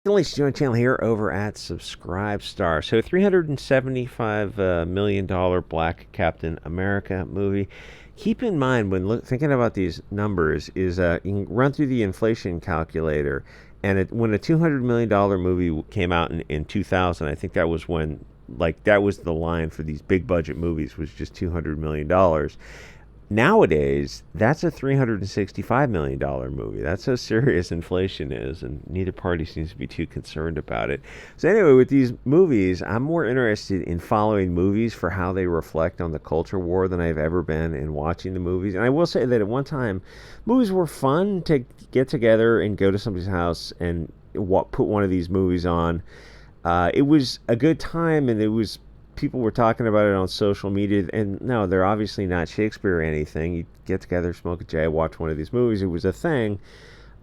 Ladies and gentlemen, channel here over at SubScribe So, $375 million Black Captain America movie. Keep in mind when thinking about these numbers is you can run through the inflation calculator, and when a $200 million movie came out in 2000, I think that was when that was the line for these big budget movies, was just $200 million. Nowadays, that's a $365 million movie. That's how serious inflation is, and neither party seems to be too concerned about it. So anyway, with these movies, I'm more interested in following movies for how they reflect on the culture war than I've ever been in watching the movies. And I will say that at one time, movies were fun to get together and go to somebody's house and put one of these movies on. It was a good time, and it was people were talking about it on social media, and no, they're obviously not Shakespeare or anything. You get together, smoke a J, watch one of these movies. It was a thing,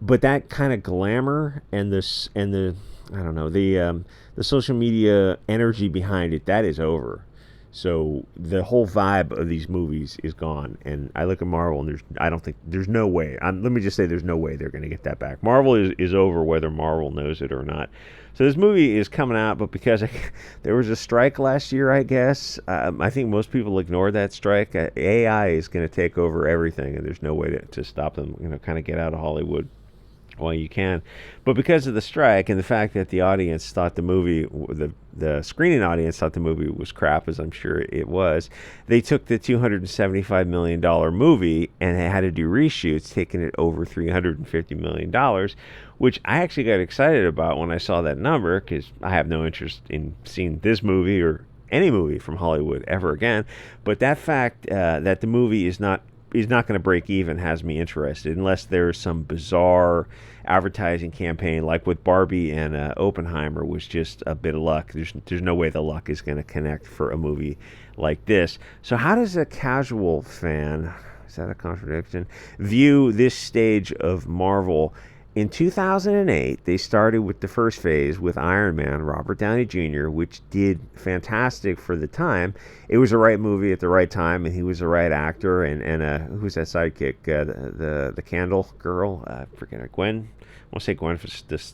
but that kind of glamour and the I don't know, the social media energy behind it, that is over. So the whole vibe of these movies is gone. And I look at Marvel, and I don't think there's no way. Let me just say, there's no way they're going to get that back. Marvel is over, whether Marvel knows it or not. So this movie is coming out, but because there was a strike last year, I guess, I think most people ignored that strike. AI is going to take over everything, and there's no way to stop them. Kind of get out of Hollywood while you can. But because of the strike and the fact that the audience thought the screening audience thought the movie was crap, as I'm sure it was, they took the $275 million movie and had to do reshoots, taking it over $350 million, which I actually got excited about when I saw that number, because I have no interest in seeing this movie or any movie from Hollywood ever again. But that fact that the movie is not going to break even has me interested, unless there's some bizarre advertising campaign like with Barbie and Oppenheimer was just a bit of luck. There's no way the luck is going to connect for a movie like this. So how does a casual fan, is that a contradiction, view this stage of Marvel? In 2008, they started with the first phase with Iron Man, Robert Downey Jr., which did fantastic for the time. It was the right movie at the right time, and he was the right actor. And who's that sidekick? The Candle girl? I forget her. Gwen? I want to say Gwen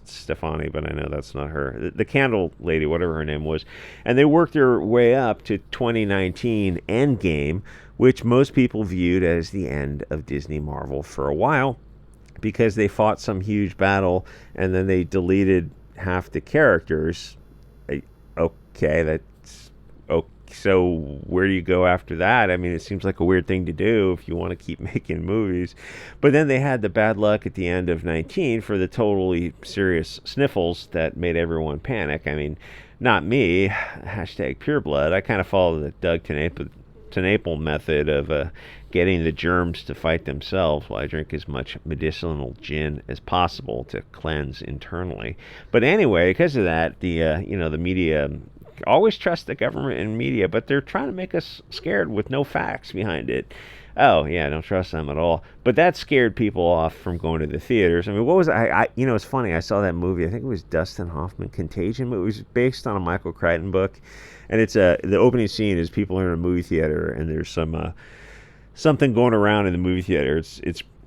Stefani, but I know that's not her. The Candle lady, whatever her name was. And they worked their way up to 2019 Endgame, which most people viewed as the end of Disney Marvel for a while, because they fought some huge battle and then they deleted half the characters. Okay, that's okay. So where do you go after that? I mean, it seems like a weird thing to do if you want to keep making movies. But then they had the bad luck at the end of 19 for the totally serious sniffles that made everyone panic. I mean, not me. Hashtag pure blood. I kind of follow the Doug TenNapel method of getting the germs to fight themselves while I drink as much medicinal gin as possible to cleanse internally. But anyway, because of that, the media always trust the government and media, but they're trying to make us scared with no facts behind it. Oh yeah, I don't trust them at all. But that scared people off from going to the theaters. I mean, what was it's funny. I saw that movie. I think it was Dustin Hoffman, Contagion. It was based on a Michael Crichton book, and it's the opening scene is people are in a movie theater, and there's some something going around in the movie theater.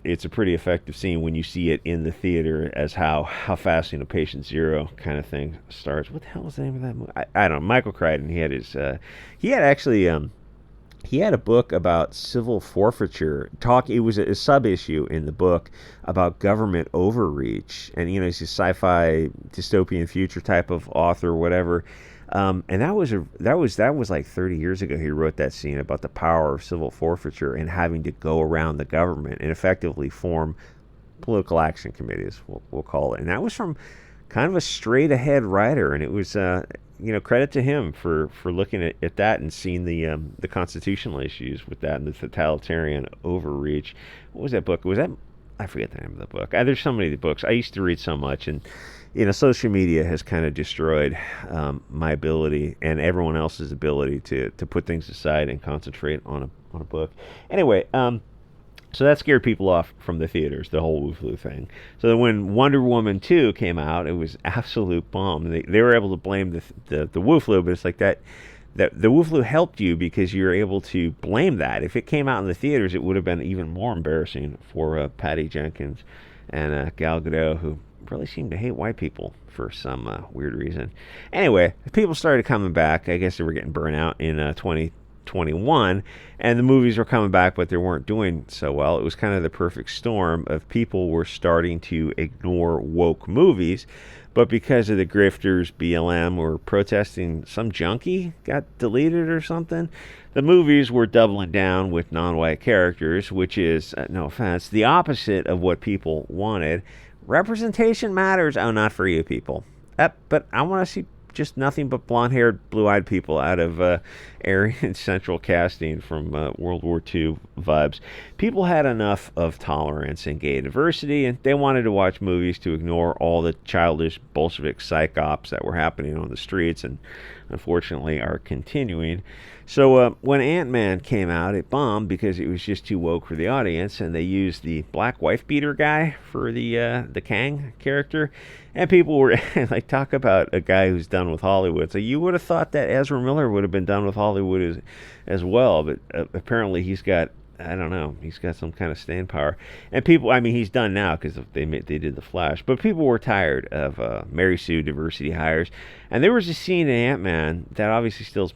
It's a pretty effective scene when you see it in the theater, as how fast Patient Zero kind of thing starts. What the hell is the name of that movie? I don't know. Michael Crichton. He had he had a book about civil forfeiture. It was a sub issue in the book about government overreach, and he's a sci-fi dystopian future type of author, or whatever. And that was like 30 years ago. He wrote that scene about the power of civil forfeiture and having to go around the government and effectively form political action committees, we'll call it. And that was from kind of a straight ahead writer, and it was credit to him for looking at that and seeing the constitutional issues with that and the totalitarian overreach. What was that book? I forget the name of the book. There's so many books. I used to read so much, and social media has kind of destroyed my ability and everyone else's ability to put things aside and concentrate on a book. Anyway, so that scared people off from the theaters, the whole Wu-Flu thing. So then when Wonder Woman 2 came out, it was absolute bomb. They were able to blame the Wu-Flu, but it's like that the Wu-Flu helped you because you were able to blame that. If it came out in the theaters, it would have been even more embarrassing for Patty Jenkins and Gal Gadot, who really seem to hate white people for some weird reason. Anyway, people started coming back. I guess they were getting burnt out in 2021, and the movies were coming back, but they weren't doing so well. It was kind of the perfect storm of people were starting to ignore woke movies, but because of the grifters, BLM were protesting some junkie got deleted or something, the movies were doubling down with non-white characters, which is, no offense, the opposite of what people wanted. Representation matters. Oh, not for you people. But I want to see just nothing but blonde-haired, blue-eyed people out of Aryan Central casting from World War II vibes. People had enough of tolerance and gay diversity, and they wanted to watch movies to ignore all the childish Bolshevik psychops that were happening on the streets and unfortunately are continuing. So when AntMan came out, it bombed because it was just too woke for the audience, and they used the black wife beater guy for the Kang character, and people were like, talk about a guy who's done with Hollywood. So you would have thought that Ezra Miller would have been done with Hollywood as well, but apparently he's got, I don't know, he's got some kind of staying power. And people, I mean, he's done now because they did The Flash, but people were tired of Mary Sue diversity hires, and there was a scene in AntMan that obviously still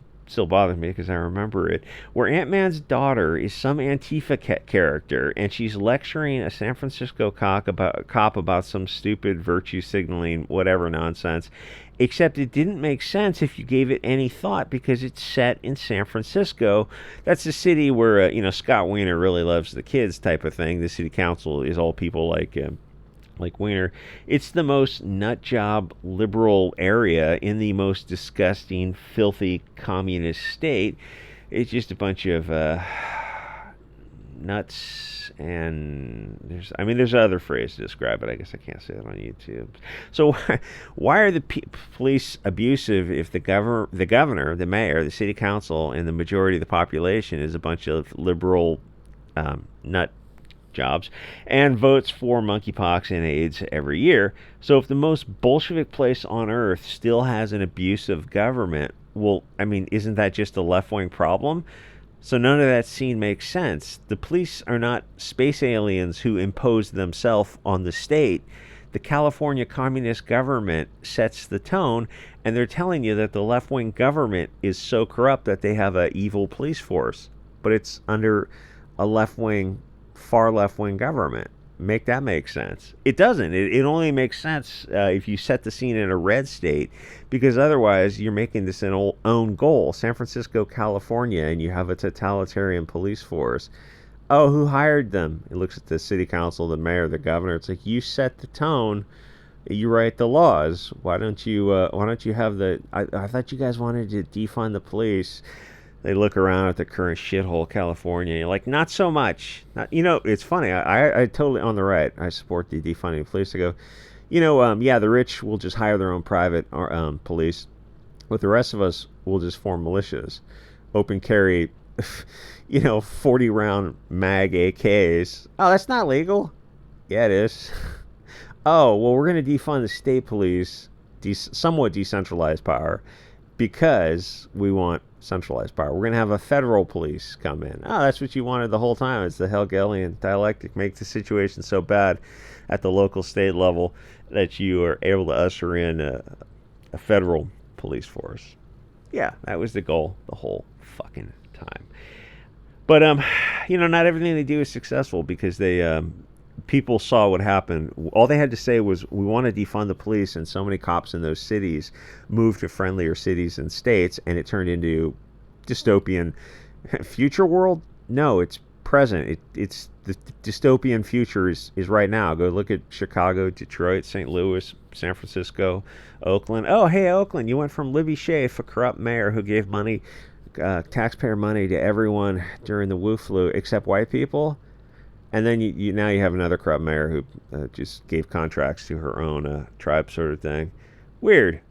bothers me because I remember it, where Ant-Man's daughter is some Antifa character, and she's lecturing a San Francisco cop about some stupid virtue signaling whatever nonsense, except it didn't make sense if you gave it any thought because it's set in San Francisco. That's the city where Scott Wiener really loves the kids type of thing. The city council is all people like Wiener. It's the most nut job liberal area in the most disgusting, filthy communist state. It's just a bunch of nuts, and there's other phrase to describe it. I guess I can't say that on YouTube. So why are the police abusive if the governor, the mayor, the city council, and the majority of the population is a bunch of liberal nut jobs and votes for monkeypox and AIDS every year? So if the most Bolshevik place on earth still has an abusive government, well, isn't that just a left-wing problem? So none of that scene makes sense. The police are not space aliens who impose themselves on the state. The California communist government sets the tone, and they're telling you that the left-wing government is so corrupt that they have an evil police force, but it's under a far left-wing government. Make that make sense. It doesn't. It only makes sense if you set the scene in a red state, because otherwise you're making this an own goal. San Francisco, California, and you have a totalitarian police force. Oh, who hired them? It looks at the city council, the mayor, the governor. It's like, you set the tone, you write the laws. Why don't you have I thought you guys wanted to defund the police. They look around at the current shithole California. You're like, not so much. It's funny. I totally on the right. I support the defunding of police. I go, the rich will just hire their own private police, but the rest of us will just form militias, open carry, 40-round mag AKs. Oh, that's not legal. Yeah, it is. Oh, well, we're going to defund the state police, somewhat decentralized power, because we want centralized power. We're going to have a federal police come in. Oh, that's what you wanted the whole time. It's the Hegelian dialectic. Make the situation so bad at the local state level that you are able to usher in a federal police force. Yeah, that was the goal the whole fucking time. But, not everything they do is successful because people saw what happened. All they had to say was, we want to defund the police, and so many cops in those cities moved to friendlier cities and states, and it turned into dystopian future world. No, it's present. It's the dystopian future is right now. Go look at Chicago, Detroit, St. Louis, San Francisco, Oakland. Oh, hey, Oakland, you went from Libby Schaaf, a corrupt mayor who gave money, taxpayer money to everyone during the Wu flu except white people. And then you now you have another corrupt mayor who just gave contracts to her own tribe sort of thing. Weird.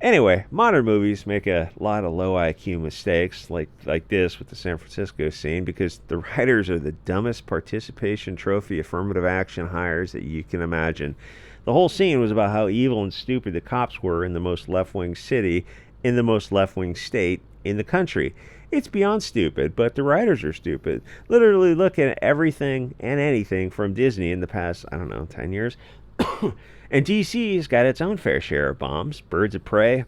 Anyway, modern movies make a lot of low IQ mistakes like this with the San Francisco scene, because the writers are the dumbest participation trophy affirmative action hires that you can imagine. The whole scene was about how evil and stupid the cops were in the most left-wing city, in the most left-wing state in the country. It's beyond stupid, but the writers are stupid. Literally look at everything and anything from Disney in the past, 10 years, And DC's got its own fair share of bombs. Birds of Prey,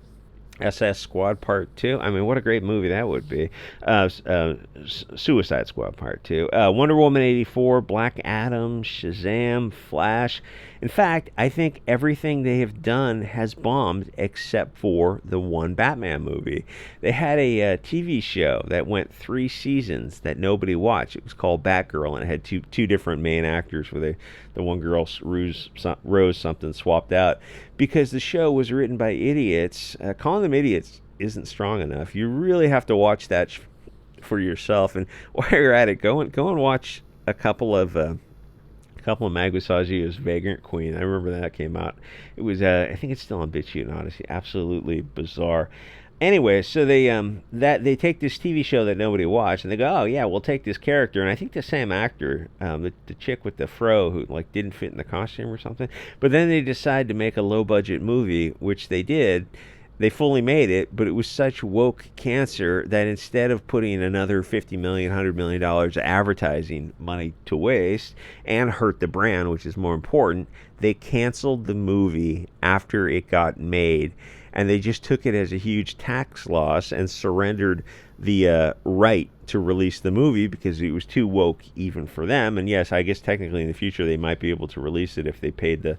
SS Squad Part 2. I mean, what a great movie that would be. Suicide Squad Part 2. Wonder Woman 84, Black Adam, Shazam, Flash. In fact, I think everything they have done has bombed except for the one Batman movie. They had a TV show that went 3 seasons that nobody watched. It was called Batgirl, and it had two different main actors where the one girl, Rose something, swapped out because the show was written by idiots. Calling them idiots isn't strong enough. You really have to watch that for yourself. And while you're at it, go and watch a couple of Maguisaggio's Vagrant Queen. I remember that came out. It was I think it's still on BitChute and Odyssey. Absolutely bizarre. Anyway, so they take this TV show that nobody watched, and they go, oh yeah, we'll take this character, and I think the same actor, the chick with the fro who like didn't fit in the costume or something, but then they decide to make a low budget movie, which they did. They fully made it, but it was such woke cancer that instead of putting another $50 million, $100 million advertising money to waste and hurt the brand, which is more important, they canceled the movie after it got made. And they just took it as a huge tax loss and surrendered the right to release the movie because it was too woke even for them. And yes, I guess technically in the future they might be able to release it if they paid the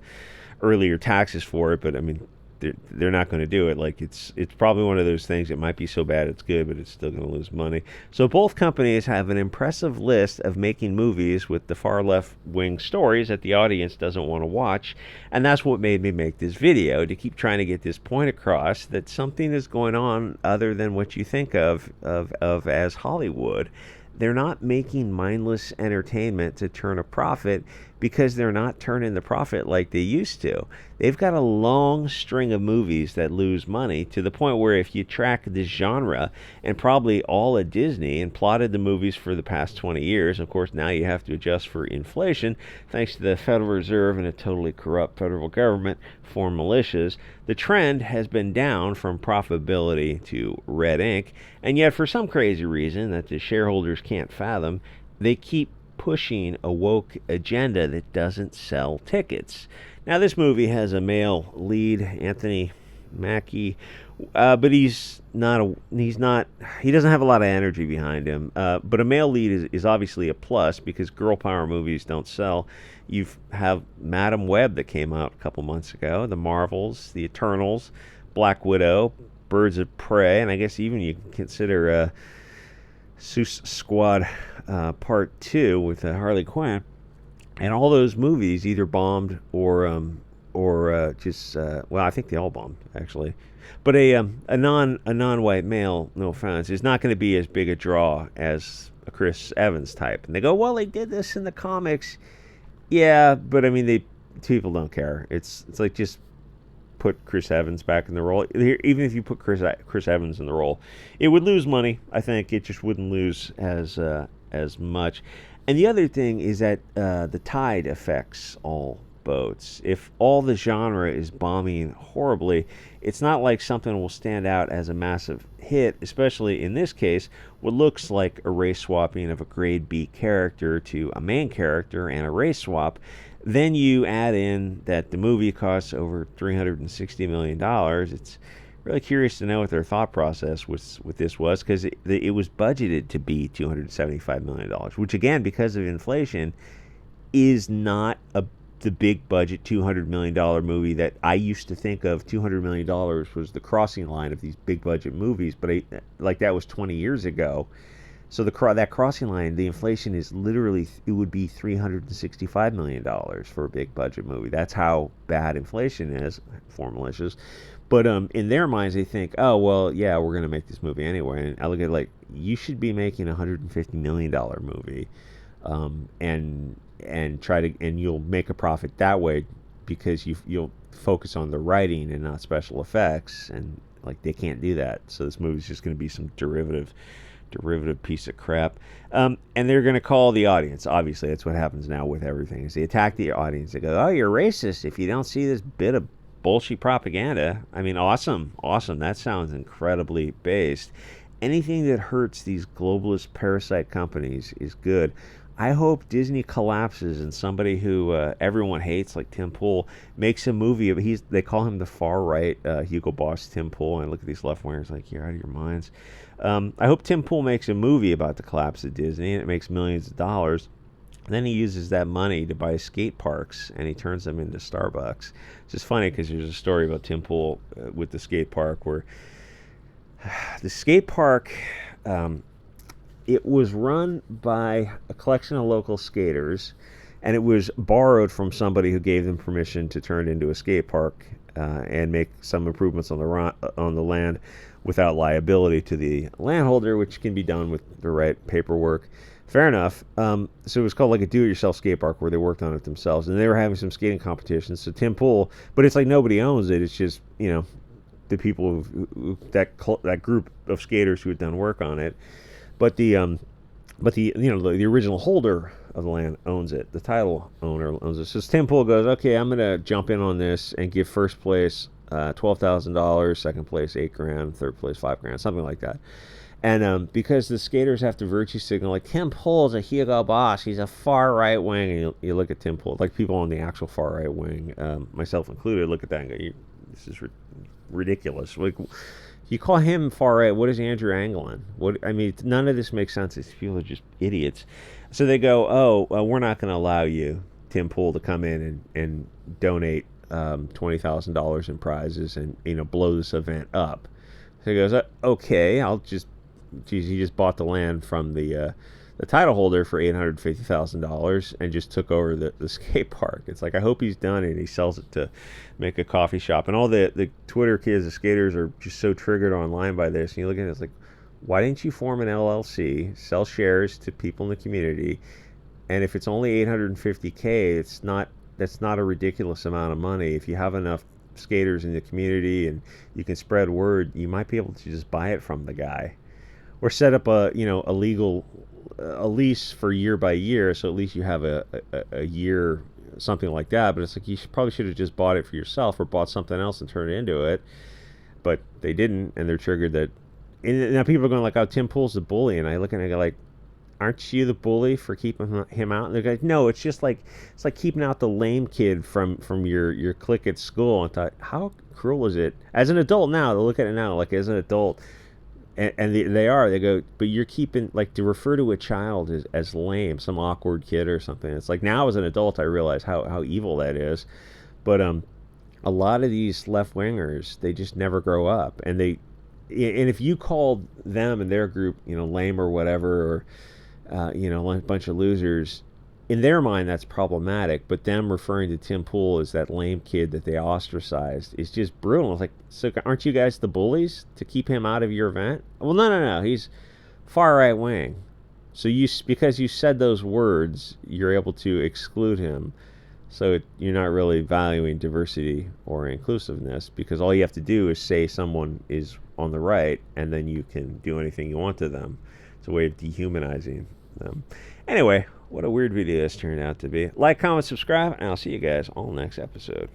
earlier taxes for it. But I mean, they're not going to do it. Like it's probably one of those things. It might be so bad it's good, but it's still going to lose money. So both companies have an impressive list of making movies with the far left wing stories that the audience doesn't want to watch, and that's what made me make this video, to keep trying to get this point across that something is going on other than what you think of as Hollywood. They're not making mindless entertainment to turn a profit because they're not turning the profit like they used to. They've got a long string of movies that lose money to the point where if you track this genre and probably all of Disney and plotted the movies for the past 20 years, of course now you have to adjust for inflation thanks to the Federal Reserve and a totally corrupt federal government for militias, the trend has been down from profitability to red ink, and yet for some crazy reason that the shareholders can't fathom, they keep pushing a woke agenda that doesn't sell tickets. Now this movie has a male lead, Anthony Mackie, but he doesn't have a lot of energy behind him. But a male lead is obviously a plus because girl power movies don't sell. You have Madam Web that came out a couple months ago, The Marvels, The Eternals, Black Widow, Birds of Prey, and I guess even you can consider Suicide Squad Part 2 with Harley Quinn. And all those movies either bombed or I think they all bombed actually. But a non-white male, no offense, is not going to be as big a draw as a Chris Evans type. And they go, well, they did this in the comics. Yeah, but I mean, people don't care. It's like just put Chris Evans back in the role. Even if you put Chris Evans in the role, it would lose money. I think it just wouldn't lose as much. And the other thing is that the tide affects all boats. If all the genre is bombing horribly, it's not like something will stand out as a massive hit, especially in this case, what looks like a race swapping of a grade B character to a main character and a race swap. Then you add in that the movie costs over $360 million. It's really curious to know what their thought process with this was, because it was budgeted to be $275 million, which again, because of inflation, is not the big budget $200 million movie that I used to think of. $200 million was the crossing line of these big budget movies, but like that was 20 years ago. So that crossing line, the inflation is literally, it would be $365 million for a big budget movie. That's how bad inflation is for militias. But in their minds, they think, oh, well, yeah, we're going to make this movie anyway. And I look at it like, you should be making a $150 million movie and you'll make a profit that way because you'll focus on the writing and not special effects. And like they can't do that. So this movie's just going to be some derivative piece of crap. And they're going to call the audience. Obviously, that's what happens now with everything, is they attack the audience. They go, oh, you're racist if you don't see this bit of bullshit propaganda. I mean, awesome. That sounds incredibly based. Anything that hurts these globalist parasite companies is good. I hope Disney collapses and somebody who everyone hates, like Tim Pool, makes a movie. They call him the far right Hugo Boss Tim Pool, and I look at these left wingers like, you're out of your minds. I hope Tim Pool makes a movie about the collapse of Disney, and it makes millions of dollars. And then he uses that money to buy skate parks, and he turns them into Starbucks. It's just funny because there's a story about Tim Pool with the skate park where the skate park. It was run by a collection of local skaters, and it was borrowed from somebody who gave them permission to turn it into a skate park and make some improvements on the land without liability to the landholder, which can be done with the right paperwork. Fair enough. So it was called like a do-it-yourself skate park where they worked on it themselves, and they were having some skating competitions. So Tim Pool, but it's like nobody owns it. It's just the people that group of skaters who had done work on it. But the original holder of the land owns it. The title owner owns it. So Tim Pool goes, okay, I'm gonna jump in on this and give first place $12,000, second place $8,000, third place $5,000, something like that. And because the skaters have to virtue signal, like Tim Pool's a Hugo Boss, he's a far right wing, and you look at Tim Pool, like people on the actual far right wing, myself included, look at that and go, this is ridiculous. Like, you call him far right. What is Andrew Anglin? None of this makes sense. These people are just idiots. So they go, we're not going to allow you, Tim Pool, to come in and donate $20,000 in prizes and blow this event up. So he goes, okay, he just bought the land from the title holder for $850,000 and just took over the skate park. It's like, I hope he's done it and he sells it to make a coffee shop. And all the Twitter kids, the skaters, are just so triggered online by this. And you look at it, it's like, why didn't you form an LLC, sell shares to people in the community? And if it's only $850K, that's not a ridiculous amount of money. If you have enough skaters in the community and you can spread word, you might be able to just buy it from the guy, or set up a legal lease for year by year, so at least you have a year, something like that. But it's like, you probably should have just bought it for yourself or bought something else and turned it into it. But they didn't, and they're triggered that. And now people are going like, oh, Tim Pool's the bully, and I look and I go like, aren't you the bully for keeping him out? And they're like, no, it's like keeping out the lame kid from your clique at school. And I thought, how cruel is it? As an adult now, they look at it now, like as an adult, and they go, but you're keeping, like, to refer to a child as lame, some awkward kid or something. It's like, now as an adult I realize how evil that is. But a lot of these left wingers, they just never grow up, and if you called them and their group lame or whatever, or a bunch of losers, in their mind that's problematic. But them referring to Tim Pool as that lame kid that they ostracized is just brutal. It's like, so aren't you guys the bullies to keep him out of your event? Well, no, he's far right wing, so because you said those words, you're able to exclude him. So you're not really valuing diversity or inclusiveness, because all you have to do is say someone is on the right, and then you can do anything you want to them. It's a way of dehumanizing them. Anyway, what a weird video this turned out to be. Like, comment, subscribe, and I'll see you guys all next episode.